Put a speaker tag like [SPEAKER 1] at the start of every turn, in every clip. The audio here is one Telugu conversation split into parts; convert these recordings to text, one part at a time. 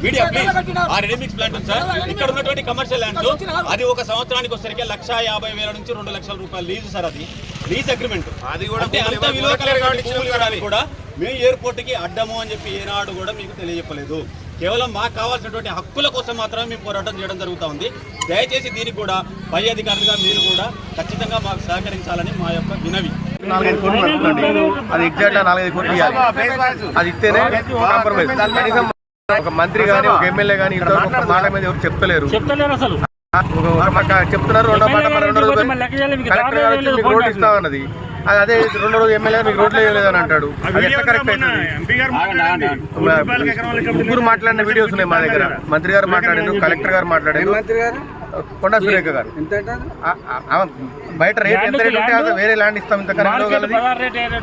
[SPEAKER 1] మీడియా ప్లీజ్ ఆ రెడీమిక్స్ ప్లాంట్ ఉంది సార్. ఇక్కడ ఉన్నటువంటి కమర్షియల్ ల్యాండ్స్ అది ఒక సంవత్సరానికి వచ్చేసరికి 1,50,000 నుంచి 2,00,000 రూపాయలు లీజు సార్. అది లీజ్ అగ్రిమెంట్. అది కూడా అంత విలువ కలిగిన కూడా మేము ఎయిర్పోర్ట్ కి అడ్డము అని చెప్పి ఏనాడు కూడా మీకు తెలియజెప్పలేదు. కేవలం మాకు కావాల్సినటువంటి హక్కుల కోసం మాత్రమే మేము పోరాటం చేయడం జరుగుతూ ఉంది. దయచేసి దీనికి కూడా పై అధికారులుగా మీరు కూడా ఖచ్చితంగా మాకు సహకరించాలని మా యొక్క వినవి.
[SPEAKER 2] 4-5 కోట్లు వస్తుందండి. అది ఎగ్జాక్ట్ 4-5 కోట్లు ఇవ్వాలి. అది ఇస్తేనే కాంప్రమైజ్. కనీసం ఒక మంత్రి కానీ ఒక ఎమ్మెల్యే కానీ ఇంతవరకు ఒక మాట మీద ఎవరు చెప్తలేరు అసలు. ఒక మాట చెప్తున్నారు, రెండో మాట రెండో రోజు కలెక్టర్ గారు వచ్చి మీకు రోడ్డు ఇస్తామన్నది. అదే రెండో రోజు ఎమ్మెల్యే మీకు రోడ్లు వేయలేదని అంటాడు. అది ఎట్లా కరెక్ట్ అవుతుంది? ముగ్గురు మాట్లాడిన వీడియోస్ ఉన్నాయి మా దగ్గర. మంత్రి గారు మాట్లాడారు, కలెక్టర్ గారు మాట్లాడారు, కొండా సురేఖ గారు. బయట రేట్ ఎంత రేట్ ఉంటే వేరే ల్యాండ్ ఇస్తాం ఇంతకన్నా ఇవ్వగలది.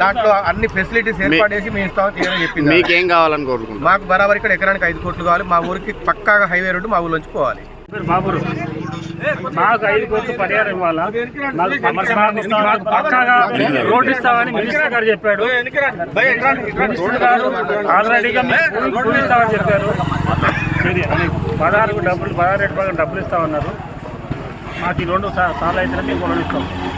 [SPEAKER 2] దాంట్లో అన్ని ఫెసిలిటీస్ ఏర్పాటు చేసి మేము ఇస్తామని చెప్పింది.
[SPEAKER 3] మీకేం కావాలని కోరుకుంటున్నాం?
[SPEAKER 2] మాకు బరాబర్ ఇక్కడ ఎకరానికి 5 కోట్లు కావాలి. మా ఊరికి పక్కాగా హైవే రోడ్డు మా ఊళ్ళోంచి పోవాలి.
[SPEAKER 4] బాబురు మాకు 5 కోట్లు పరిహారం ఇవ్వాలా, మాకు పక్కాగా రోడ్డు ఇస్తామని మినిస్టర్ గారు చెప్పాడు. మినిస్టర్ గారు ఆల్రెడీగా రోడ్డు ఇస్తామని చెప్పారు. 16 డబ్బులు 16 డబ్బులు ఇస్తామన్నారు. మాకు ఈ 2 సార్లు అయితే మేము కూడా ఇస్తాం.